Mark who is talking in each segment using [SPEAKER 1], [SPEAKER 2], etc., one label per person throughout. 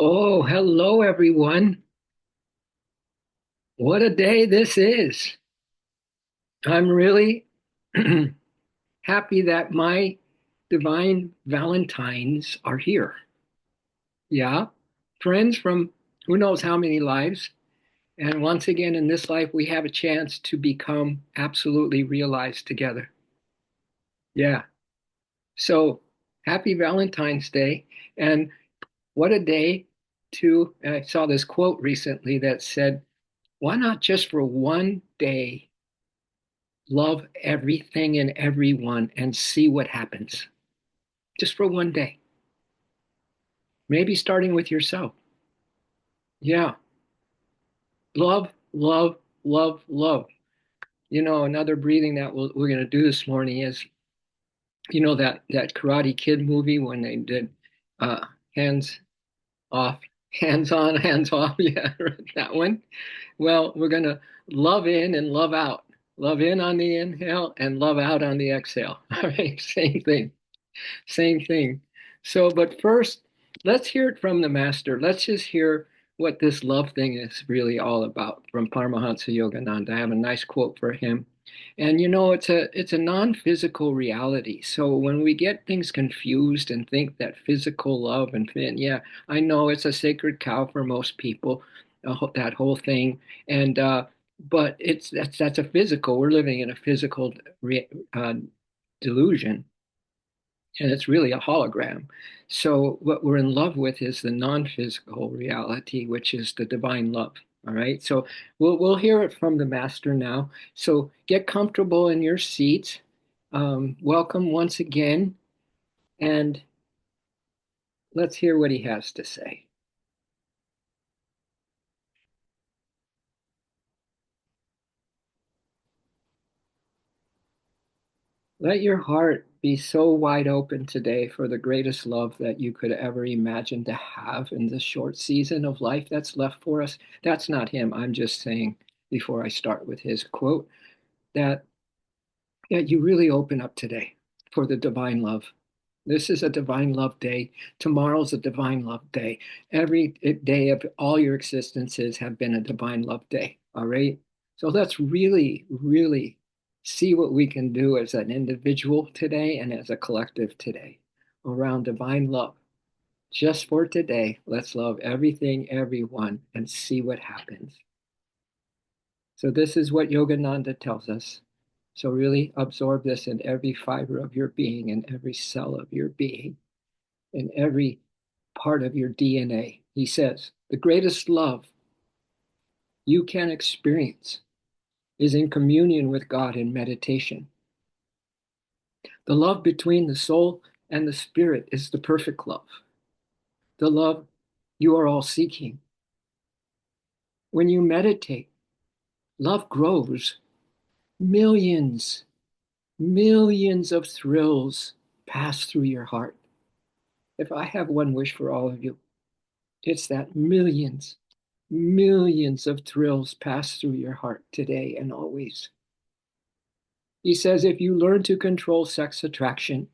[SPEAKER 1] Oh, hello, everyone. What a day this is. I'm really happy that my divine Valentines are here. Yeah, friends from who knows how many lives. And once again, in this life, we have a chance to become absolutely realized together. Yeah. So happy Valentine's Day. And what a day to, and I saw this quote recently that said, why not just for one day love everything and everyone and see what happens just for one day, maybe starting with yourself. Yeah, love, love, love, love. Another breathing that we're going to do this morning is, that Karate Kid movie when they did uh hands off, hands on, hands off. Yeah, that one. Well, we're going to love in and love out. Love in on the inhale and love out on the exhale. All right, same thing. Same thing. So, but first, let's hear it from the master. Let's just hear what this love thing is really all about from Paramahansa Yogananda. I have a nice quote for him. And it's a non-physical reality. So when we get things confused and think that physical love and yeah, I know it's a sacred cow for most people, that whole thing. And but that's a physical. We're living in a physical uh, delusion, and it's really a hologram. So what we're in love with is the non-physical reality, which is the divine love. All right. So we'll hear it from the master now. So get comfortable in your seats. Welcome once again, and let's hear what he has to say. Let your heart be so wide open today for the greatest love that you could ever imagine to have in this short season of life that's left for us. That's not him. I'm just saying, before I start with his quote, that you really open up today for the divine love. This is a divine love day. Tomorrow's a divine love day. Every day of all your existences have been a divine love day. All right. So let's really, really see what we can do as an individual today and as a collective today around divine love. Just for today, let's love everything, everyone, and see what happens. So this is what Yogananda tells us. So really absorb this in every fiber of your being, in every cell of your being, in every part of your DNA. He says, the greatest love you can experience is in communion with God in meditation. The love between the soul and the spirit is the perfect love, the love you are all seeking. When you meditate, love grows. Millions, millions of thrills pass through your heart. If I have one wish for all of you, it's that millions, millions of thrills pass through your heart today and always. He says if you learn to control sex attraction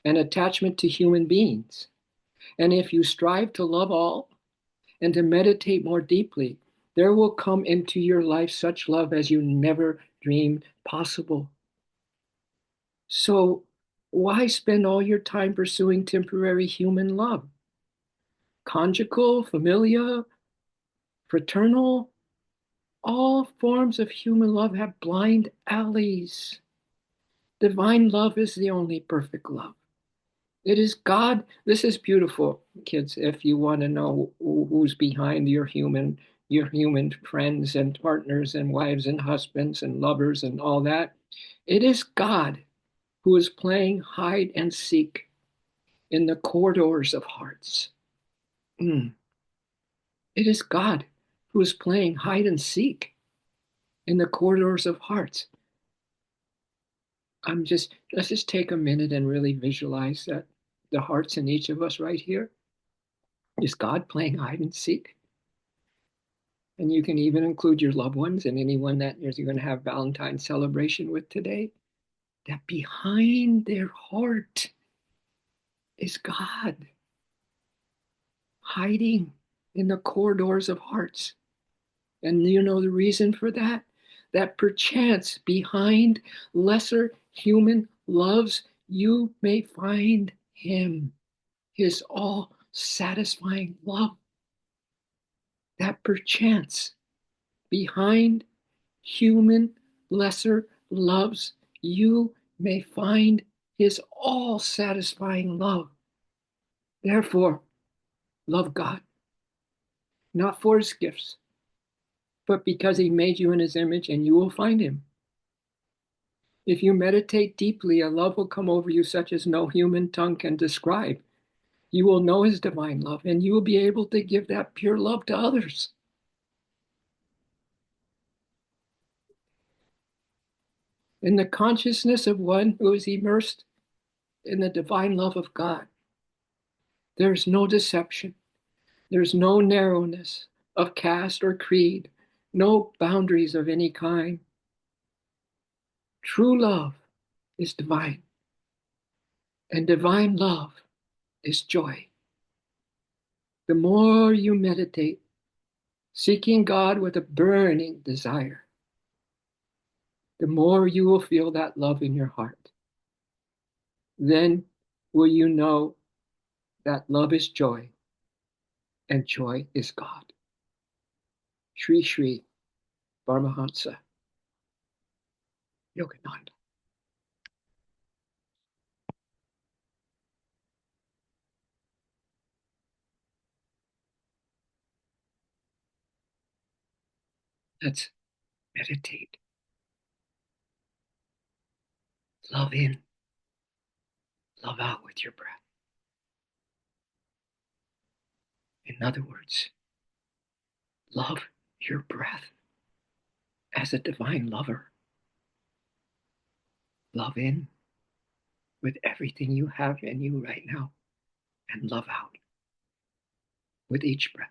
[SPEAKER 1] and attachment to human beings, and if you strive to love all and to meditate more deeply, there will come into your life such love as you never dreamed possible. So, why spend all your time pursuing temporary human love? Conjugal, familial, fraternal, all forms of human love have blind alleys. Divine love is the only perfect love. It is God. This is beautiful, kids. If you want to know who's behind your human friends and partners and wives and husbands and lovers and all that, it is God who is playing hide and seek in the corridors of hearts. Mm. It is God who is playing hide and seek in the corridors of hearts. Let's just take a minute and really visualize that the hearts in each of us right here is God playing hide and seek. And you can even include your loved ones and anyone that you're going to have Valentine's celebration with today. That behind their heart is God hiding. in the corridors of hearts. And you know the reason for that? That perchance behind lesser human loves, you may find him, his all satisfying love. That perchance behind human lesser loves, you may find his all satisfying love. Therefore, love God, not for his gifts, but because he made you in his image, and you will find him. If you meditate deeply, a love will come over you such as no human tongue can describe. You will know his divine love, and you will be able to give that pure love to others. In the consciousness of one who is immersed in the divine love of God, there's no deception, there's no narrowness of caste or creed, no boundaries of any kind. True love is divine, and divine love is joy. The more you meditate, seeking God with a burning desire, the more you will feel that love in your heart. Then will you know that love is joy and joy is God. Shri Shri Paramahansa Yogananda. Let's meditate. Love in, love out with your breath. In other words, love your breath as a divine lover. Love in with everything you have in you right now, and love out with each breath.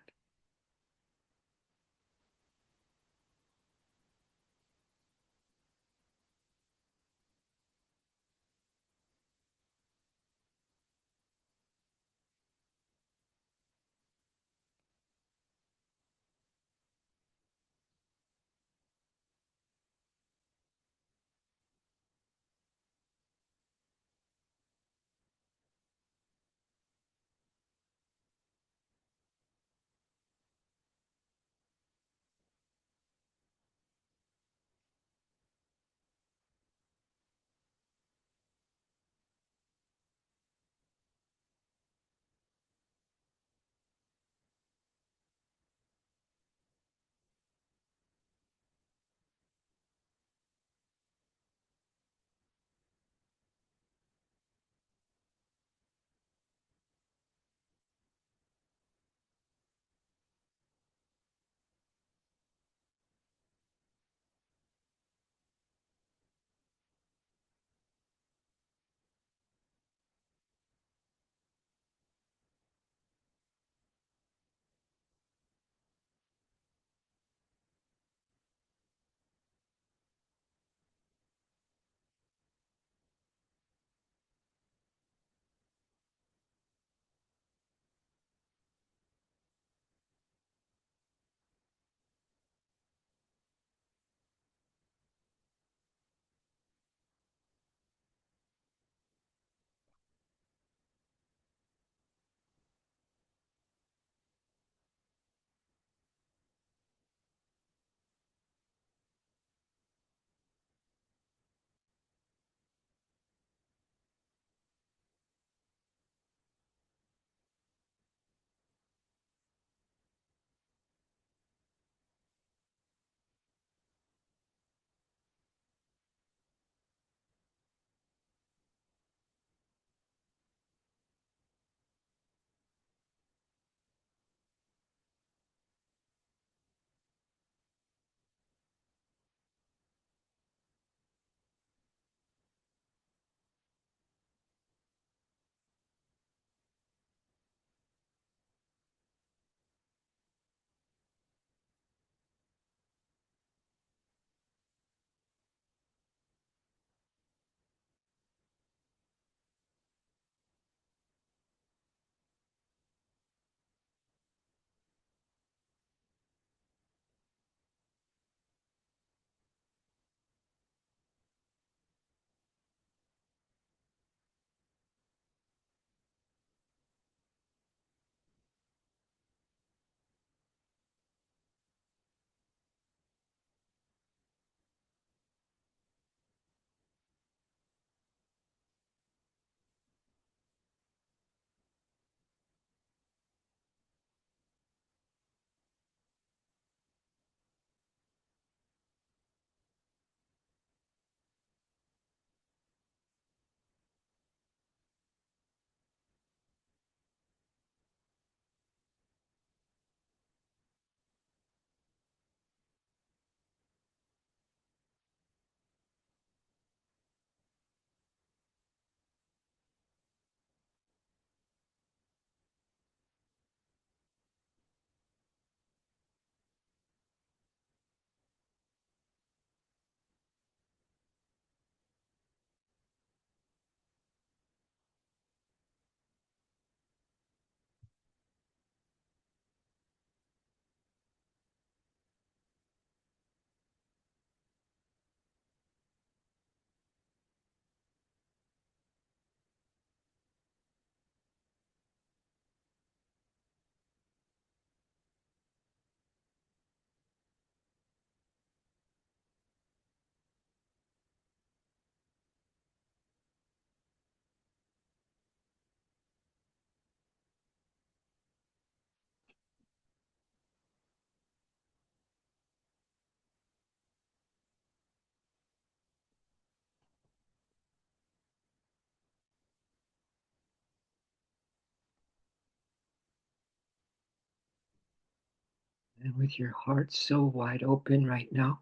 [SPEAKER 1] And with your heart so wide open right now,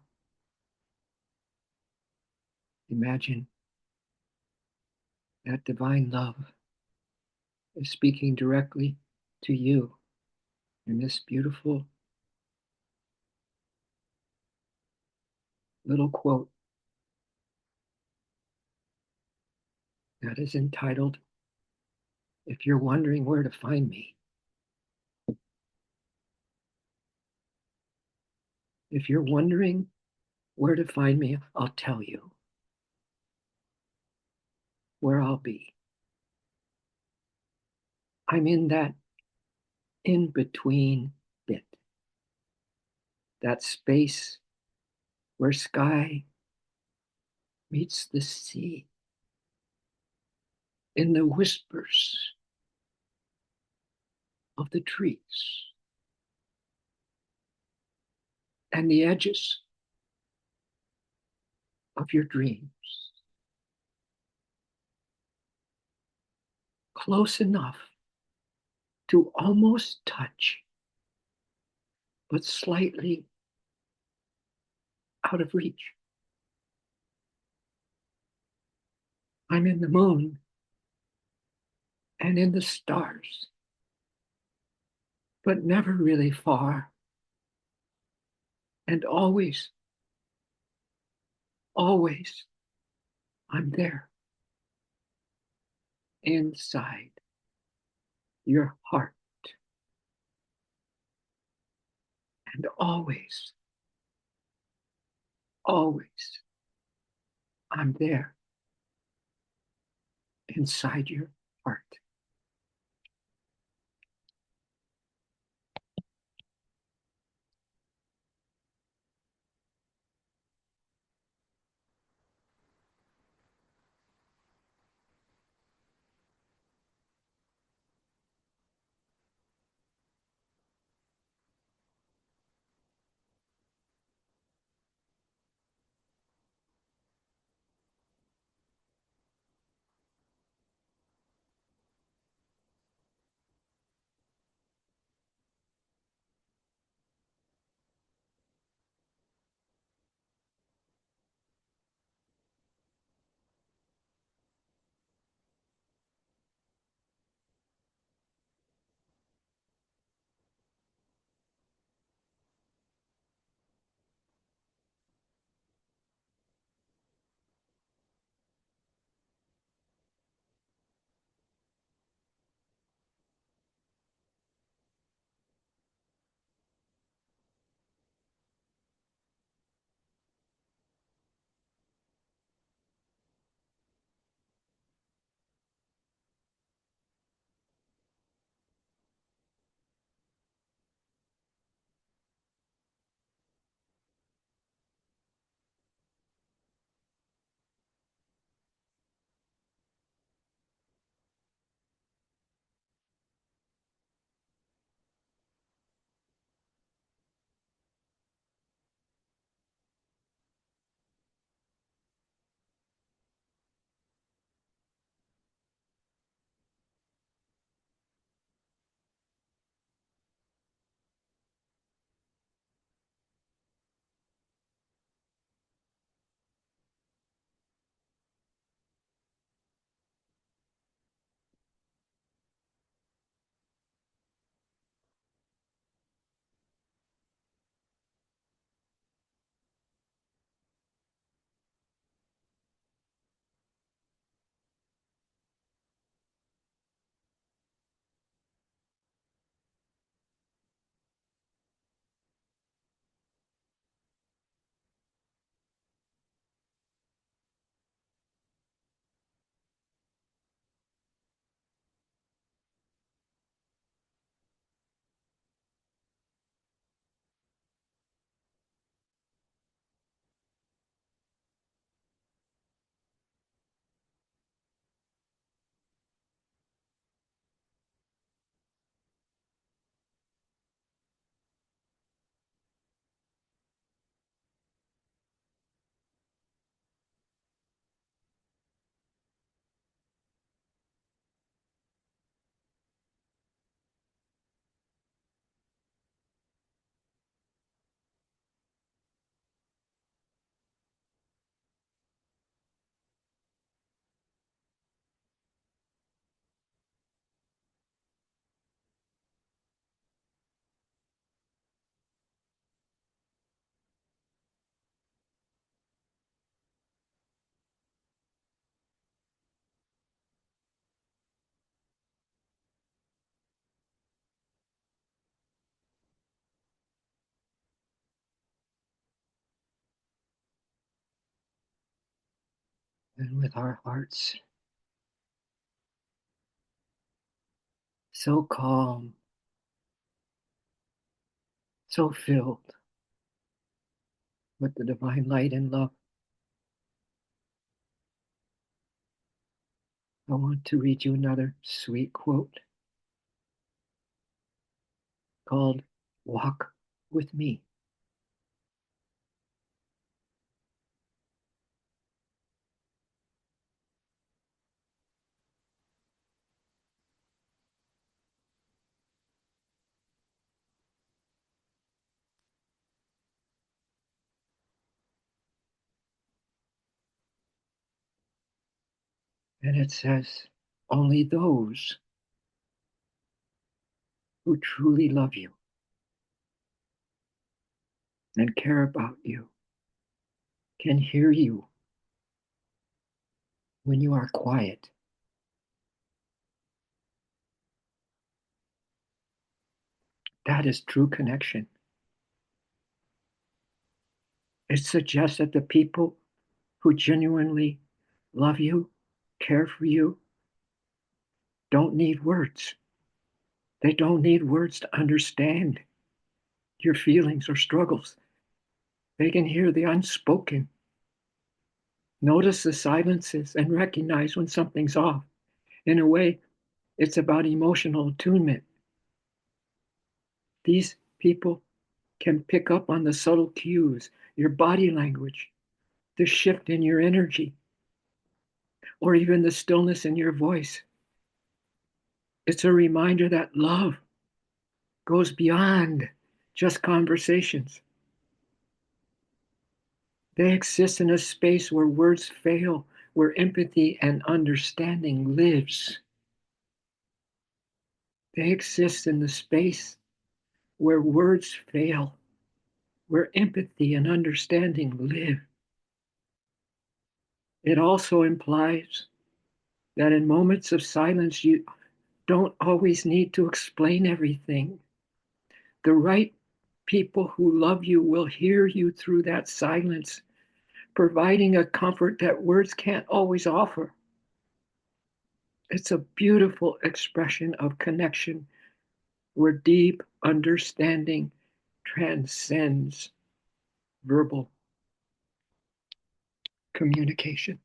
[SPEAKER 1] imagine that divine love is speaking directly to you in this beautiful little quote that is entitled, "If you're wondering where to find me, if you're wondering where to find me, I'll tell you where I'll be. I'm in that in between bit, that space where sky meets the sea, in the whispers of the trees and the edges of your dreams, close enough to almost touch, but slightly out of reach. I'm in the moon and in the stars, but never really far. And always, always, I'm there inside your heart. And always, always, I'm there inside your heart. and with our hearts so calm, so filled with the divine light and love, I want to read you another sweet quote called Walk with Me. And it says, only those who truly love you and care about you can hear you when you are quiet. That is true connection. It suggests that the people who genuinely love you, care for you, don't need words. They don't need words to understand your feelings or struggles. They can hear the unspoken, notice the silences, and recognize when something's off. In a way, it's about emotional attunement. These people can pick up on the subtle cues, your body language, the shift in your energy, or even the stillness in your voice. It's a reminder that love goes beyond just conversations. They exist in a space where words fail, where empathy and understanding lives. They exist in the space where words fail, where empathy and understanding live. It also implies that in moments of silence, you don't always need to explain everything. The right people who love you will hear you through that silence, providing a comfort that words can't always offer. It's a beautiful expression of connection where deep understanding transcends verbal communication.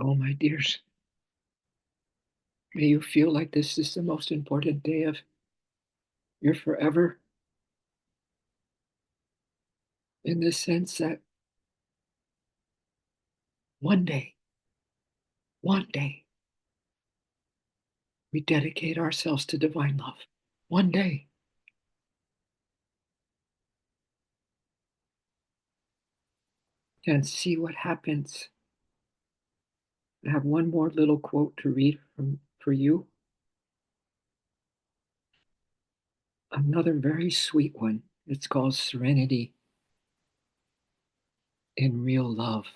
[SPEAKER 1] Oh, my dears, may you feel like this is the most important day of your forever, in the sense that one day, one day, we dedicate ourselves to divine love. One day. And see what happens. I have one more little quote to read for you. Another very sweet one. It's called Serenity in Real Love.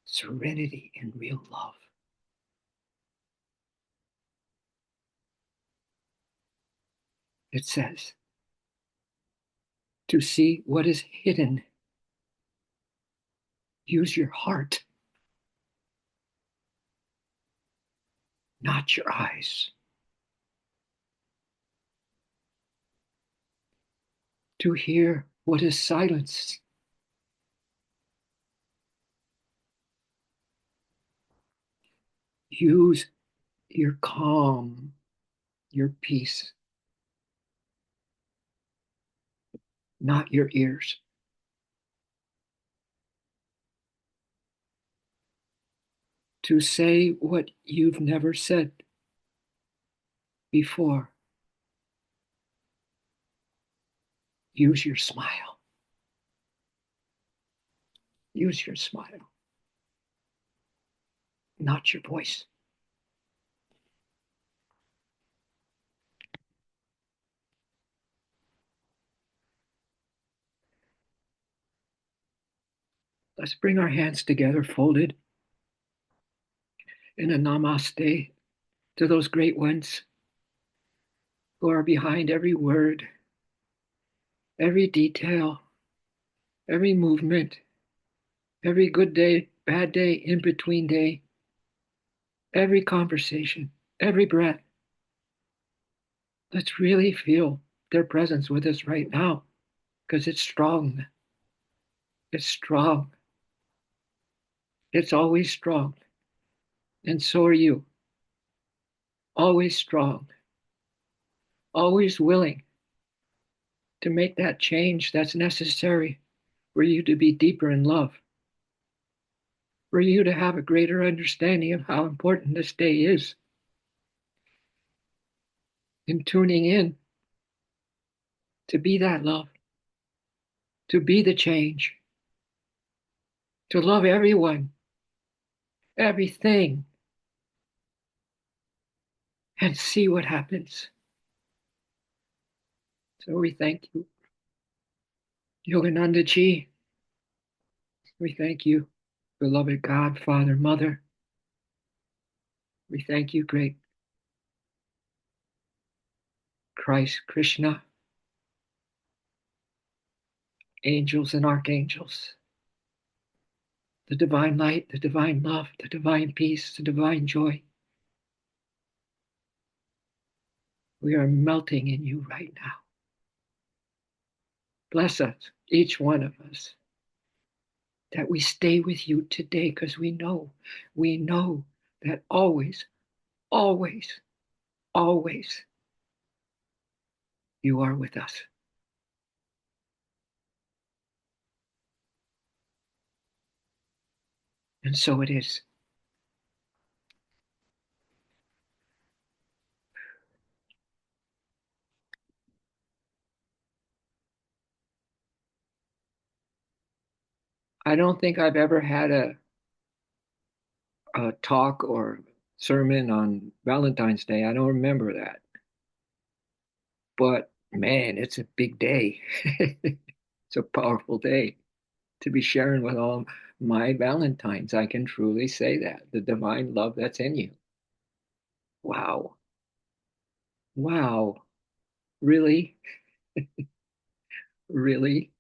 [SPEAKER 1] Serenity in Real Love. It says, to see what is hidden, use your heart. not your eyes. To hear what is silence. Use your calm, your peace, not your ears. To say what you've never said before. Use your smile. Use your smile, not your voice. Let's bring our hands together, folded in a namaste to those great ones who are behind every word, every detail, every movement, every good day, bad day, in between day, every conversation, every breath. Let's really feel their presence with us right now because it's strong. It's strong. It's always strong. And so are you. Always strong. Always willing to make that change that's necessary for you to be deeper in love, for you to have a greater understanding of how important this day is, in tuning in to be that love, to be the change, to love everyone, everything, and see what happens. So we thank you, Yogananda Ji. We thank you, beloved God, Father, Mother. We thank you, great Christ, Krishna, angels and archangels, the divine light, the divine love, the divine peace, the divine joy. We are melting in you right now. Bless us, each one of us, that we stay with you today because we know that always, always, always you are with us. And so it is. I don't think I've ever had a talk or sermon on Valentine's Day. I don't remember that. But man, it's a big day. It's a powerful day to be sharing with all my Valentines. I can truly say that the divine love that's in you. Wow. Wow. Really? Really?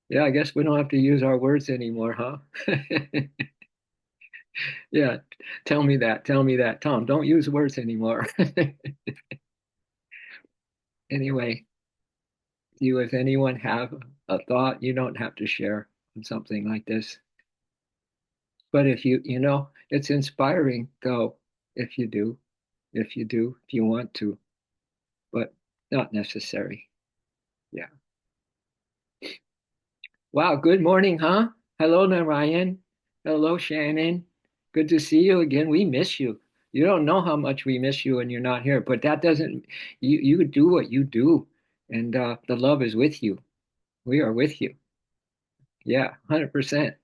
[SPEAKER 1] Yeah, I guess we don't have to use our words anymore, huh? Yeah, tell me that. Tell me that. Tom, don't use words anymore. Anyway, you, if anyone have a thought, you don't have to share on something like this. But if it's inspiring though, if you do, if you want to, but not necessary. Yeah. Wow, good morning, huh? Hello, Narayan. Hello, Shannon. Good to see you again. We miss you. You don't know how much we miss you when you're not here, but that doesn't, you do what you do, and the love is with you. We are with you. Yeah, 100%.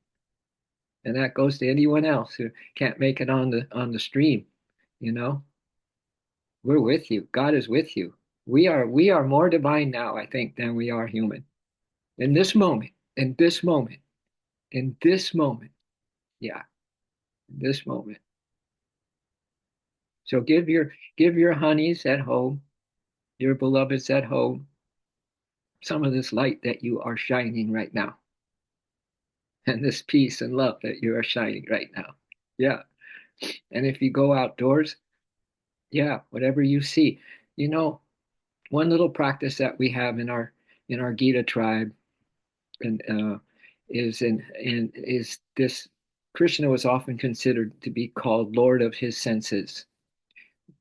[SPEAKER 1] And that goes to anyone else who can't make it on the stream, you know? We're with you. God is with you. We are more divine now, I think, than we are human. In this moment, in this moment, in this moment. Yeah, in this moment. So give your honeys at home, your beloveds at home, some of this light that you are shining right now, and this peace and love that you are shining right now. Yeah. And if you go outdoors, yeah, whatever you see. You know, one little practice that we have in our Gita tribe and is this Krishna was often considered to be called Lord of his senses.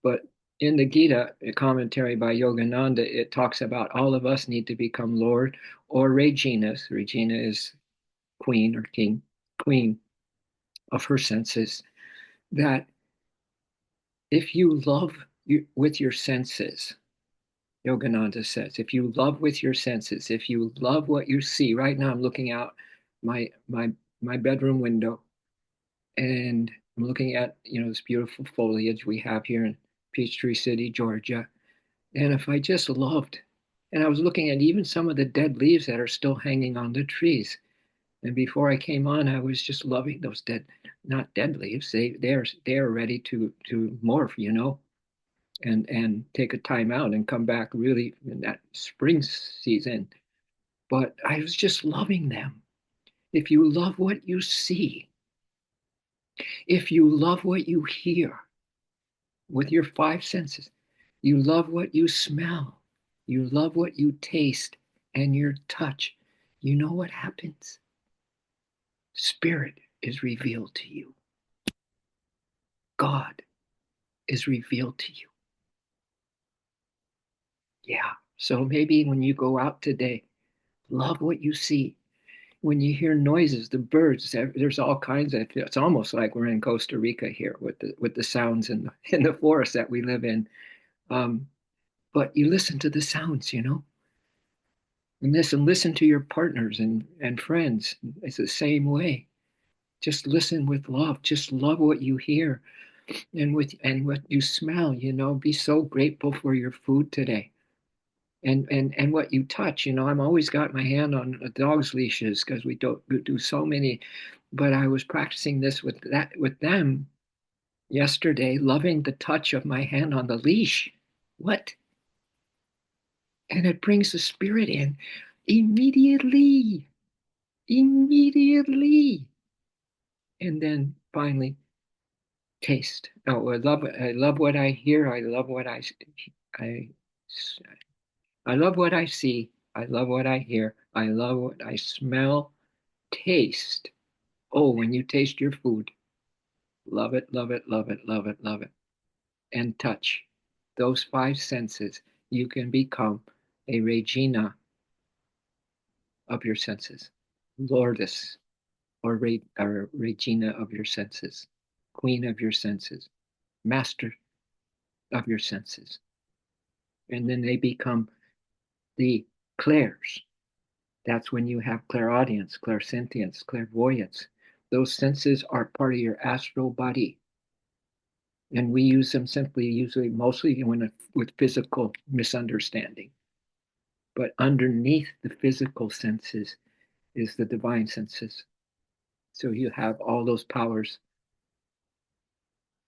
[SPEAKER 1] But in the Gita, a commentary by Yogananda, it talks about all of us need to become Lord or Reginas. Regina is queen or king, queen of her senses. That if you love with your senses, Yogananda says, if you love with your senses, if you love what you see, right now I'm looking out my my my bedroom window and I'm looking at, this beautiful foliage we have here in Peachtree City, Georgia. And if I just loved, and I was looking at even some of the dead leaves that are still hanging on the trees. And before I came on, I was just loving those dead, not dead leaves. They're ready to morph, and take a time out and come back really in that spring season. But I was just loving them. If you love what you see, if you love what you hear with your five senses, you love what you smell, you love what you taste, and your touch, you know what happens? Spirit is revealed to you. God is revealed to you. Yeah. So maybe when you go out today, love what you see. When you hear noises, the birds, there's all kinds of. It's almost like we're in Costa Rica here with the sounds in the forest that we live in. Um, but you listen to the sounds, and listen to your partners and friends. It's the same way. Just listen with love. Just love what you hear and what you smell. Be so grateful for your food today. And what you touch. I'm always got my hand on a dog's leashes because we do so many. But I was practicing this with them yesterday, loving the touch of my hand on the leash. What? And it brings the spirit in immediately, immediately. And then finally, taste. Oh, I love what I hear. I, I love what I see. I love what I hear. I love what I smell, taste. Oh, when you taste your food, love it, love it, love it, love it, love it. And touch. Those five senses, you can become a Regina of your senses, Lordess or Regina of your senses, Queen of your senses, Master of your senses. And then they become the clairs. That's when you have clairaudience, clairsentience, clairvoyance. Those senses are part of your astral body. And we use them simply, usually, mostly with physical misunderstanding. But underneath the physical senses is the divine senses. So you have all those powers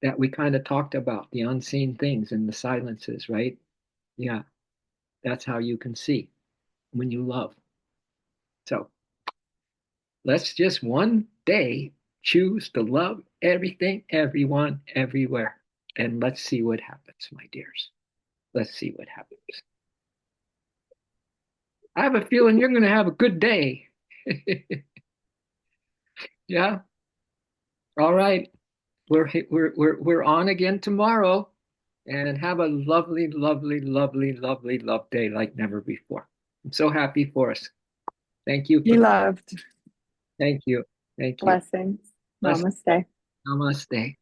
[SPEAKER 1] that we kind of talked about, the unseen things and the silences, right? Yeah, that's how you can see when you love. So let's just one day choose to love everything, everyone, everywhere. And let's see what happens, my dears. Let's see what happens. I have a feeling you're going to have a good day. Yeah. All right. We're on again tomorrow and have a lovely, lovely, lovely, lovely, love day like never before. I'm so happy for us. Thank you
[SPEAKER 2] Be
[SPEAKER 1] for
[SPEAKER 2] loved.
[SPEAKER 1] thank you. Thank you.
[SPEAKER 2] Blessings.
[SPEAKER 1] Let's
[SPEAKER 2] Namaste.
[SPEAKER 1] namaste.